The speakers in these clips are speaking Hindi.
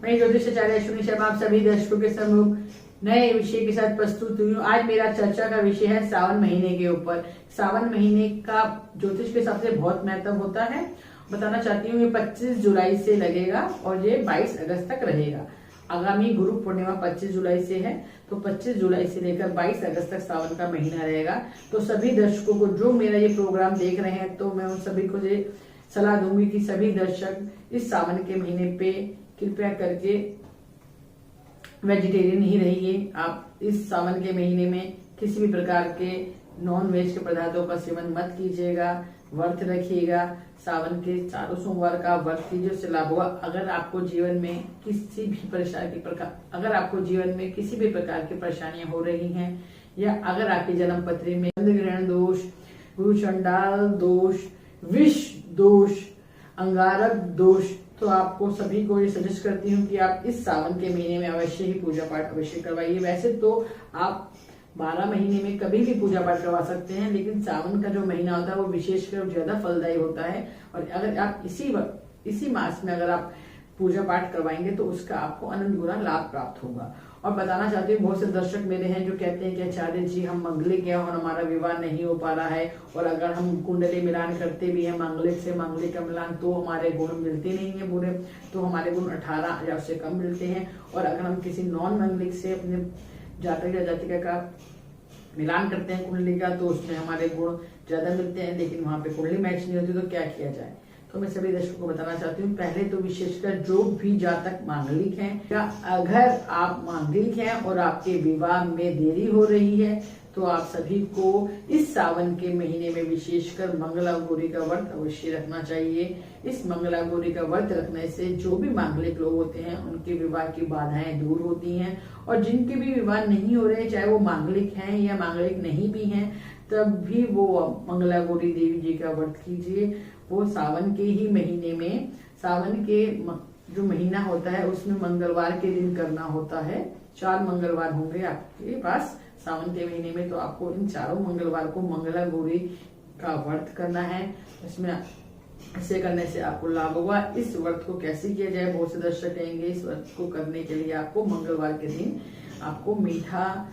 मैं ज्योतिषाचार्य अश्विनी शर्मा आप सभी दर्शकों के सम्मुख नए विषय के साथ प्रस्तुत हुई हूँ। आज मेरा चर्चा का विषय है सावन महीने के ऊपर। सावन महीने का ज्योतिष के हिसाब से बहुत महत्व होता है। बताना चाहती हूँ ये 25 जुलाई से लगेगा और ये 22 अगस्त तक रहेगा। आगामी गुरु पूर्णिमा 25 जुलाई से है, तो 25 जुलाई से लेकर 22 अगस्त तक सावन का महीना रहेगा। तो सभी दर्शकों को जो मेरा ये प्रोग्राम देख रहे हैं, तो मैं उन सभी को ये सलाह दूंगी कि सभी दर्शक इस सावन के महीने पे कृपया करके वेजिटेरियन ही रहिए। आप इस सावन के महीने में किसी भी प्रकार के नॉन वेज के पदार्थों का सेवन मत कीजिएगा, व्रत रखिएगा। सावन के चारों सोमवार का व्रत कीजिए, उससे लाभ होगा। अगर आपको जीवन में किसी भी प्रकार की परेशानियां हो रही हैं, या अगर आपकी जन्म पत्री में चंद्रग्रहण दोष, गुरु चंडाल दोष, विष दोष, अंगारक दोष, तो आपको सभी को ये सजेस्ट करती हूँ कि आप इस सावन के महीने में अवश्य ही पूजा पाठ अवश्य करवाइए। वैसे तो आप 12 महीने में कभी भी पूजा पाठ करवा सकते हैं, लेकिन सावन का जो महीना होता है वो विशेषकर ज्यादा फलदायी होता है। और अगर आप इसी मास में अगर आप पूजा पाठ करवाएंगे तो उसका आपको अनंत गुना लाभ प्राप्त होगा। और बताना चाहती हूँ, बहुत से दर्शक मेरे हैं जो कहते हैं कि आचार्य जी हम मांगलिक हैं और हमारा विवाह नहीं हो पा रहा है, और अगर हम कुंडली मिलान करते भी हैं मांगलिक से मांगलिक का मिलान, तो हमारे गुण मिलते नहीं है पूरे, तो हमारे गुण 18 या उससे कम मिलते हैं। और अगर हम किसी नॉन मांगलिक से अपने जातक या जातिका का मिलान करते हैं कुंडली का, तो उसमें हमारे गुण ज्यादा मिलते हैं, लेकिन वहां पे कुंडली मैच नहीं होती, तो क्या किया जाए। तो मैं सभी दर्शकों को बताना चाहती हूँ, पहले तो विशेषकर जो भी जातक मांगलिक हैं, या अगर आप मांगलिक हैं और आपके विवाह में देरी हो रही है, तो आप सभी को इस सावन के महीने में विशेषकर मंगला गौरी का व्रत अवश्य रखना चाहिए। इस मंगला गौरी का व्रत रखने से जो भी मांगलिक लोग होते हैं उनके विवाह की बाधाएं दूर होती हैं, और जिनके भी विवाह नहीं हो रहे, चाहे वो मांगलिक हैं या मांगलिक नहीं भी हैं, तब भी वो मंगला गौरी देवी जी का व्रत कीजिए। वो सावन के ही महीने में, सावन के जो महीना होता है उसमें मंगलवार के दिन करना होता है। 4 मंगलवार होंगे आपके पास सावन के महीने में, तो आपको इन चारों मंगलवार को मंगला गौरी का व्रत करना है। इसमें ऐसे करने से आपको लाभ होगा। इस व्रत को कैसे किया जाए, बहुत से दर्शक कहेंगे। इस व्रत को करने के लिए आपको मंगलवार के दिन आपको मीठा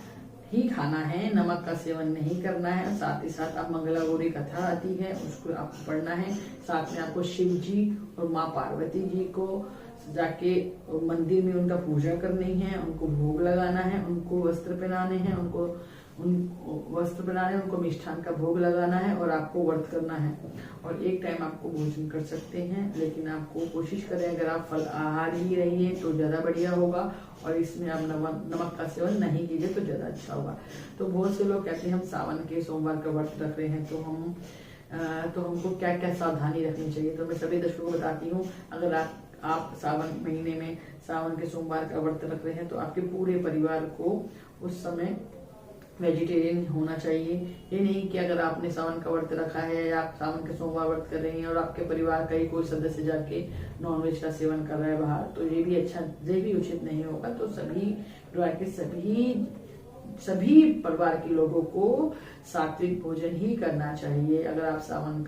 ही खाना है, नमक का सेवन नहीं करना है। साथ ही साथ आप मंगला गौरी कथा आती है उसको आपको पढ़ना है। साथ में आपको शिव जी और माँ पार्वती जी को जाके मंदिर में उनका पूजा करनी है, उनको भोग लगाना है, उनको वस्त्र पहनाने हैं, उनको मिष्ठान का भोग लगाना है, और आपको व्रत करना है। और एक टाइम आपको भोजन कर सकते हैं, लेकिन आपको कोशिश करें अगर आप फल आहार ही रहिए तो ज्यादा बढ़िया होगा, और इसमें आप नमक का सेवन नहीं कीजिए तो ज्यादा अच्छा होगा। तो बहुत से लोग कहते हैं हम सावन के सोमवार का व्रत रख रहे हैं, तो हमको क्या क्या सावधानी रखनी चाहिए। तो मैं सभी दर्शकों को बताती हूँ, अगर आप सावन महीने में सावन के सोमवार का व्रत रख रहे हैं, तो आपके पूरे परिवार को उस समय वेजिटेरियन होना चाहिए। ये नहीं कि अगर आपने सावन का व्रत रखा है या आप सावन के सोमवार व्रत कर रहे हैं और आपके परिवार का ही कोई सदस्य जाके नॉनवेज का सेवन कर रहा है बाहर, तो ये भी उचित नहीं होगा। तो सभी परिवार के लोगों को सात्विक भोजन ही करना चाहिए, अगर आप सावन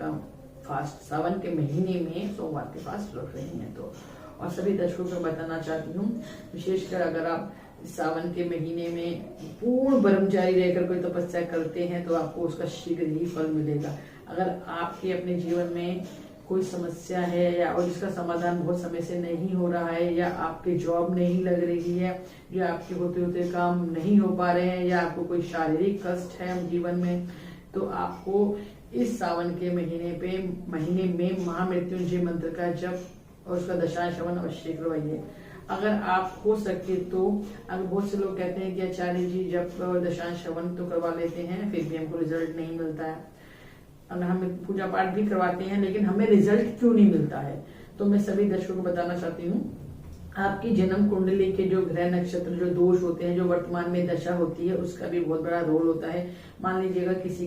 के महीने में सोमवार के फास्ट रख रहे हैं तो। और सभी दर्शकों को बताना चाहती हूँ, विशेषकर अगर आप सावन के महीने में पूर्ण ब्रह्मचारी रहकर कोई तपस्या करते हैं, तो आपको उसका शीघ्र ही फल मिलेगा। अगर आपके अपने जीवन में कोई समस्या है, या और जिसका समाधान बहुत समय से नहीं हो रहा है, या आपकी जॉब नहीं लग रही है, या आपके होते होते काम नहीं हो पा रहे हैं, या आपको कोई शारीरिक कष्ट है जीवन में, तो आपको इस सावन के महीने में महामृत्युंजय मंत्र का जप और उसका दशांश श्रवण अवश्य करवाइए। अगर आप हो सके तो, अगर बहुत से लोग कहते हैं कि आचार्य जी जप और दशांश श्रवण तो करवा लेते हैं, फिर भी हमको रिजल्ट नहीं मिलता है। अगर हम पूजा पाठ भी करवाते हैं, लेकिन हमें रिजल्ट क्यों नहीं मिलता है, तो मैं सभी दर्शकों को बताना चाहती हूँ, आपकी जन्म कुंडली के जो ग्रह नक्षत्र जो दोष होते हैं, जो वर्तमान में दशा होती है, उसका भी बहुत बड़ा रोल होता है। मान लीजिएगा किसी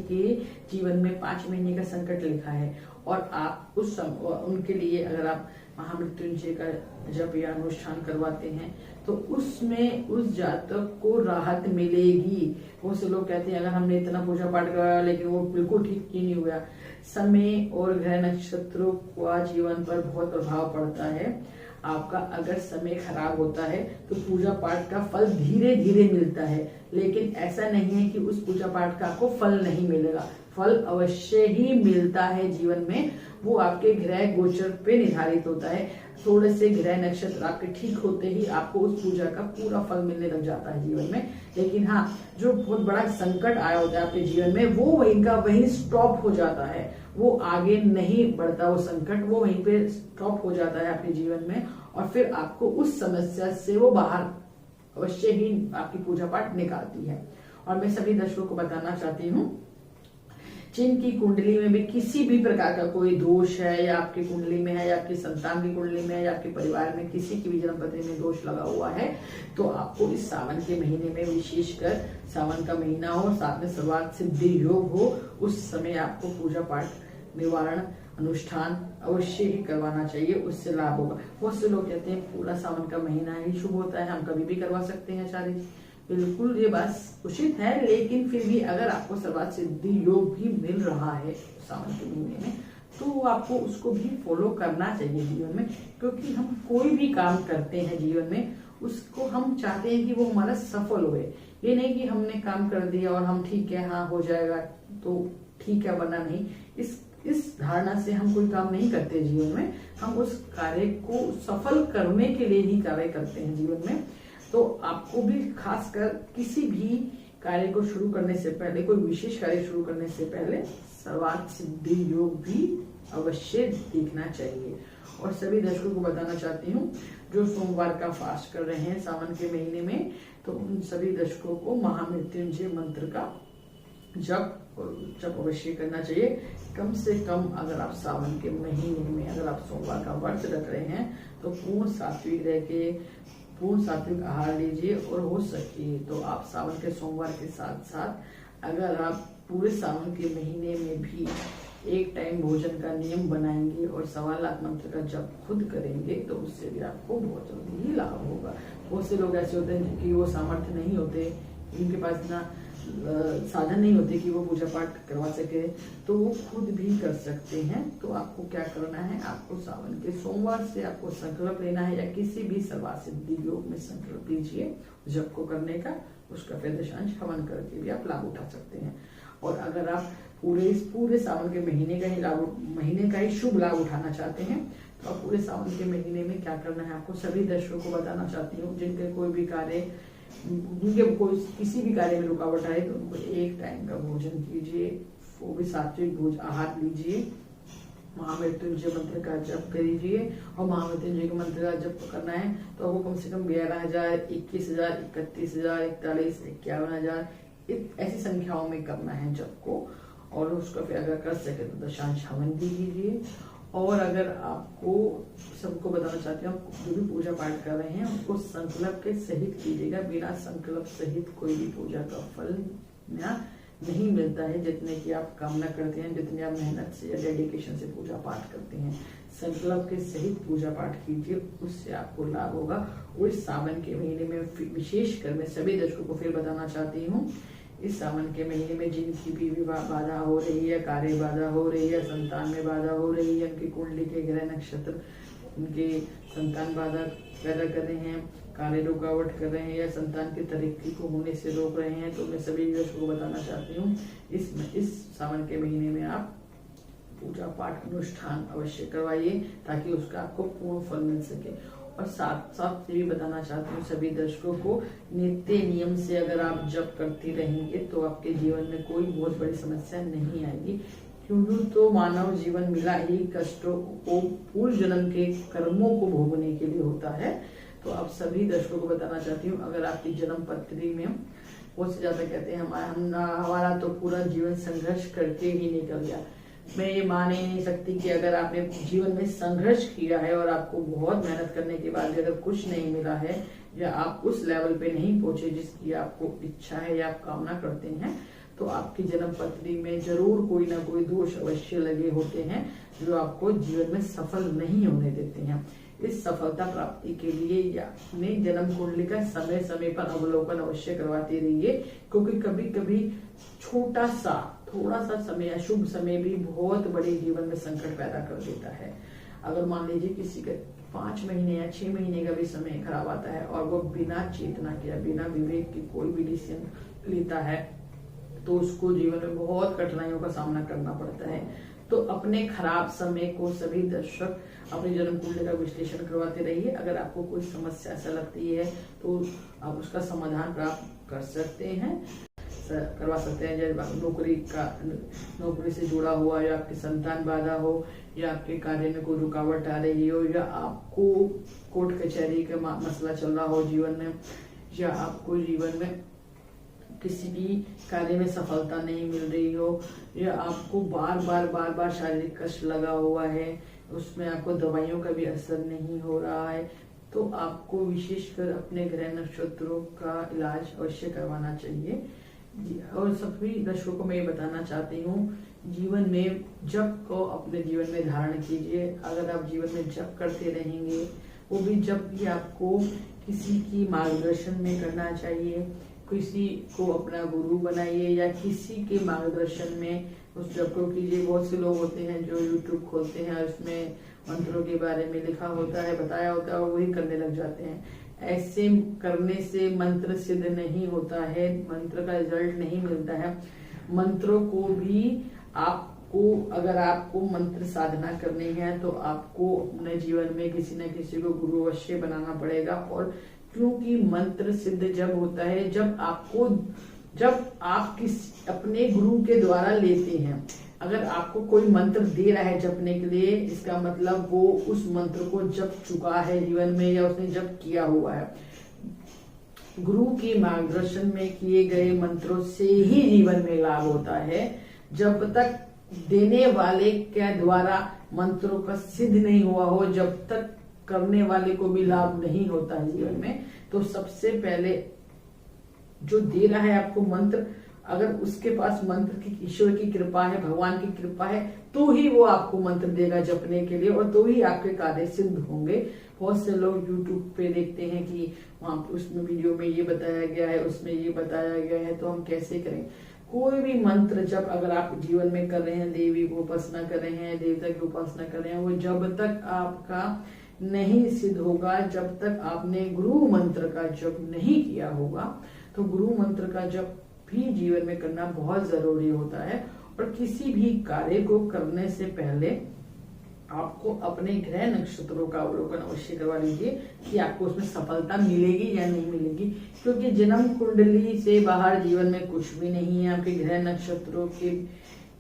के जीवन में 5 महीने का संकट लिखा है, और आप उनके लिए अगर आप महामृत्युंजय का जप या अनुष्ठान करवाते हैं, तो उसमें उस जातक को राहत मिलेगी। बहुत से लोग कहते हैं अगर हमने इतना पूजा पाठ कराया लेकिन वो बिल्कुल ठीक ही नहीं हुआ। समय और ग्रह नक्षत्रों का जीवन पर बहुत प्रभाव पड़ता है। आपका अगर समय खराब होता है तो पूजा पाठ का फल धीरे धीरे मिलता है, लेकिन ऐसा नहीं है कि उस पूजा पाठ का आपको फल नहीं मिलेगा। फल अवश्य ही मिलता है जीवन में, वो आपके ग्रह गोचर पे निर्धारित होता है। थोड़े से ग्रह नक्षत्र आपके ठीक होते ही आपको उस पूजा का पूरा फल मिलने लग जाता है जीवन में। लेकिन हाँ, जो बहुत बड़ा संकट आया होता है आपके जीवन में, वो वहीं स्टॉप हो जाता है, वो आगे नहीं बढ़ता। वो संकट वो वहीं पे स्टॉप हो जाता है आपके जीवन में, और फिर आपको उस समस्या से वो बाहर अवश्य ही आपकी पूजा पाठ निकालती है। और मैं सभी दर्शकों को बताना चाहती हूँ, जिनकी कुंडली में भी किसी भी प्रकार का कोई दोष है, या आपकी कुंडली में है, या आपकी संतान की कुंडली में है, या आपके परिवार में किसी की भी जन्म पत्री में दोष लगा हुआ है, तो आपको इस सावन के महीने में, विशेषकर सावन का महीना हो, साथ में सर्वार्थ सिद्धि योग हो, उस समय आपको पूजा पाठ निवारण अनुष्ठान अवश्य ही करवाना चाहिए, उससे लाभ होगा। बहुत से लोग कहते हैं पूरा सावन का महीना ही शुभ होता है, हम कभी भी करवा सकते हैं आचार्य जी। बिल्कुल ये बात उचित है, लेकिन फिर भी अगर आपको सर्वार्थ सिद्धि योग भी मिल रहा है सावन के महीने में, तो आपको उसको भी फॉलो करना चाहिए जीवन में। क्योंकि हम कोई भी काम करते हैं जीवन में, उसको हम चाहते हैं कि वो हमारा सफल होए। ये नहीं कि हमने काम कर दिया और हम ठीक है, हाँ हो जाएगा तो ठीक है, वरना नहीं। इस धारणा से हम कोई काम नहीं करते जीवन में, हम उस कार्य को सफल करने के लिए ही कार्य करते हैं जीवन में। तो आपको भी खासकर किसी भी कार्य को शुरू करने से पहले, कोई विशेष कार्य शुरू करने से पहले सर्वार्थ सिद्धि योग भी अवश्य देखना चाहिए। और सभी दर्शकों को बताना चाहती हूँ, जो सोमवार का फास्ट कर रहे हैं सावन के महीने में, तो उन सभी दर्शकों को महामृत्युंजय मंत्र का जप अवश्य करना चाहिए। कम से कम अगर आप सावन के महीने में अगर आप सोमवार का व्रत रख रहे हैं, तो पूर्ण सात्विक रह के पूर्ण सात्विक आहार लीजिए। और हो सके तो आप सावन के सोमवार के साथ साथ अगर आप पूरे सावन के महीने में भी एक टाइम भोजन का नियम बनाएंगे और 1.25 लाख मंत्र का जप खुद करेंगे, तो उससे भी आपको बहुत जल्दी ही लाभ होगा। बहुत से लोग ऐसे होते हैं कि वो सामर्थ्य नहीं होते, उनके पास इतना साधन नहीं होते कि वो पूजा पाठ करवा सके, तो वो खुद भी कर सकते हैं। तो आपको क्या करना है, आपको सावन के सोमवार से आपको संकल्प लेना है, या किसी भी सर्वार्थ सिद्धि योग में संकल्प लीजिए जप को करने का, उसका फिर दशांश हवन करके भी आप लाभ उठा सकते हैं। और अगर आप पूरे सावन के महीने का ही शुभ लाभ उठाना चाहते हैं, तो आप पूरे सावन के महीने में क्या करना है, आपको सभी दर्शकों को बताना चाहती हूँ, जिनके कोई भी कार्य, किसी भी कार्य में रुकावट आए, तो उनको एक टाइम का भोजन कीजिए, वो भी सात्विक भोजन आहार लीजिए, महामृत्युंजय मंत्र का जप करिए। और महामृत्युंजय के मंत्र का जप करना है तो आपको कम से कम 11,000, 21,000, 31,000, 41, 51,000 ऐसी संख्याओं में करना है जप को। और उसका फिर अगर कर सके तो दशांश हवन भी कीजिए। और अगर आपको सबको बताना चाहती हूँ, जो भी पूजा पाठ कर रहे हैं उसको संकल्प के सहित कीजिएगा। बिना संकल्प सहित कोई भी पूजा का फल नहीं मिलता है, जितने की आप कामना करते हैं, जितनी आप मेहनत से या डेडिकेशन से पूजा पाठ करते हैं। संकल्प के सहित पूजा पाठ कीजिए, उससे आपको लाभ होगा। और इस सावन के महीने में विशेषकर मैं सभी दर्शकों को फिर बताना चाहती हूँ, इस सावन के महीने में जिनकी भी विवाह बाधा हो रही है, कार्य बाधा हो रही है, संतान में बाधा हो रही है, उनकी कुंडली के ग्रह नक्षत्र उनके संतान बाधा पैदा कर रहे हैं, कार्य रुकावट कर रहे हैं, या संतान की तरक्की को होने से रोक रहे हैं, तो मैं सभी दर्शकों को बताना चाहती हूँ, इस सावन के महीने में आप पूजा पाठ अनुष्ठान अवश्य करवाइए, ताकि उसका आपको पूर्ण फल मिल सके। और साथ साथ ये भी बताना चाहती हूँ सभी दर्शकों को, नित्य नियम से अगर आप जप करती रहेंगे तो आपके जीवन में कोई बहुत बड़ी समस्या नहीं आएगी। क्योंकि तो मानव जीवन मिला ही कष्टों को, पूर्व जन्म के कर्मों को भोगने के लिए होता है। तो आप सभी दर्शकों को बताना चाहती हूँ, अगर आपकी जन्म पत्री में बहुत से ज्यादा कहते हैं हमारा तो पूरा जीवन संघर्ष करके ही निकल गया, मैं ये मान ही नहीं सकती कि अगर आपने जीवन में संघर्ष किया है और आपको बहुत मेहनत करने के बाद भी अगर कुछ नहीं मिला है, या आप उस लेवल पे नहीं पहुंचे जिसकी आपको इच्छा है या आप कामना करते हैं, तो आपकी जन्म पत्री में जरूर कोई ना कोई दोष अवश्य लगे होते हैं, जो आपको जीवन में सफल नहीं होने देते हैं। इस सफलता प्राप्ति के लिए या अपने जन्म कुंडली का समय समय पर अवलोकन अवश्य करवाते रहिए, क्योंकि कभी कभी थोड़ा सा समय, अशुभ समय भी बहुत बड़े जीवन में संकट पैदा कर देता है। अगर मान लीजिए किसी का 5 महीने या 6 महीने का भी समय खराब आता है और वो बिना चेतना के, बिना विवेक के कोई भी डिसीजन लेता है तो उसको जीवन में बहुत कठिनाइयों का सामना करना पड़ता है। तो अपने खराब समय को सभी दर्शक अपने जन्म कुंडली का विश्लेषण करवाते रहिए। अगर आपको कोई समस्या ऐसा लगती है तो आप उसका समाधान प्राप्त कर सकते हैं, करवा सकते हैं। जैसे नौकरी से जुड़ा हुआ, या आपकी संतान बाधा हो, या आपके कार्य में कोई रुकावट आ रही हो, या आपको कोर्ट कचहरी का मसला चल रहा हो जीवन में, या आपको जीवन में किसी भी कार्य में सफलता नहीं मिल रही हो, या आपको बार बार शारीरिक कष्ट लगा हुआ है, उसमें आपको दवाइयों का भी असर नहीं हो रहा है, तो आपको विशेषकर अपने ग्रह नक्षत्रों का इलाज अवश्य करवाना चाहिए। और सभी दर्शकों को मैं ये बताना चाहती हूँ, जीवन में जप को अपने जीवन में धारण कीजिए। अगर आप जीवन में जप करते रहेंगे, वो भी जब भी आपको किसी की मार्गदर्शन में करना चाहिए, किसी को अपना गुरु बनाइए या किसी के मार्गदर्शन में उस जप को कीजिए। बहुत से लोग होते हैं जो YouTube खोलते हैं और उसमें मंत्रों के बारे में लिखा होता है, बताया होता है, और वही करने लग जाते हैं। ऐसे करने से मंत्र सिद्ध नहीं होता है, मंत्र का रिजल्ट नहीं मिलता है। मंत्रों को भी अगर आपको मंत्र साधना करनी है तो आपको अपने जीवन में किसी न किसी को गुरु अवश्य बनाना पड़ेगा। और क्योंकि मंत्र सिद्ध जब होता है जब आप अपने गुरु के द्वारा लेते हैं। अगर आपको कोई मंत्र दे रहा है जपने के लिए, इसका मतलब वो उस मंत्र को जप चुका है जीवन में, या उसने जप किया हुआ है। गुरु के मार्गदर्शन में किए गए मंत्रों से ही जीवन में लाभ होता है। जब तक देने वाले के द्वारा मंत्रों का सिद्ध नहीं हुआ हो, जब तक करने वाले को भी लाभ नहीं होता है जीवन में। तो सबसे पहले जो दे रहा है आपको मंत्र, अगर उसके पास मंत्र की, ईश्वर की कृपा है, भगवान की कृपा है, तो ही वो आपको मंत्र देगा जपने के लिए, और तो ही आपके कार्य सिद्ध होंगे। बहुत से लोग YouTube पे देखते हैं कि वहां उसमें वीडियो में ये बताया गया है, उसमें ये बताया गया है, तो हम कैसे करें। कोई भी मंत्र जब अगर आप जीवन में कर रहे हैं, देवी को उपासना कर रहे हैं, देवता की उपासना कर रहे हैं, वो जब तक आपका नहीं सिद्ध होगा, जब तक आपने गुरु मंत्र का जप नहीं किया होगा। तो गुरु मंत्र का जप भी जीवन में करना बहुत जरूरी होता है। और किसी भी कार्य को करने से पहले आपको अपने ग्रह नक्षत्रों का अवलोकन अवश्य करवा लीजिए कि आपको उसमें सफलता मिलेगी या नहीं मिलेगी। क्योंकि जन्म कुंडली से बाहर जीवन में कुछ भी नहीं है। आपके ग्रह नक्षत्रों के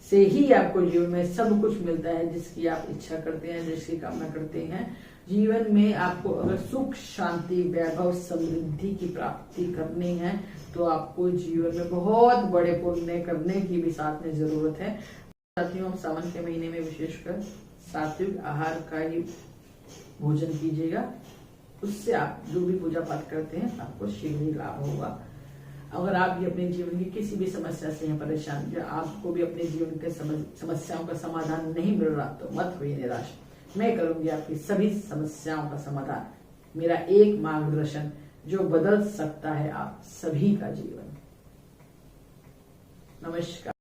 से ही आपको जीवन में सब कुछ मिलता है, जिसकी आप इच्छा करते हैं, जिसकी कामना करते हैं। जीवन में आपको अगर सुख, शांति, वैभव, समृद्धि की प्राप्ति करनी है तो आपको जीवन में बहुत बड़े पुण्य करने की भी साथ में जरूरत है। साथियों, हम सावन के महीने में विशेषकर सात्विक आहार का ही भोजन कीजिएगा। उससे आप जो भी पूजा पाठ करते हैं आपको शीघ्र ही लाभ होगा। अगर आप भी अपने जीवन की किसी भी समस्या से हैं परेशान, या आपको भी अपने जीवन के समस्याओं का समाधान नहीं मिल रहा, तो मत होइए निराश। मैं करूंगी आपकी सभी समस्याओं का समाधान। मेरा एक मार्गदर्शन जो बदल सकता है आप सभी का जीवन। नमस्कार।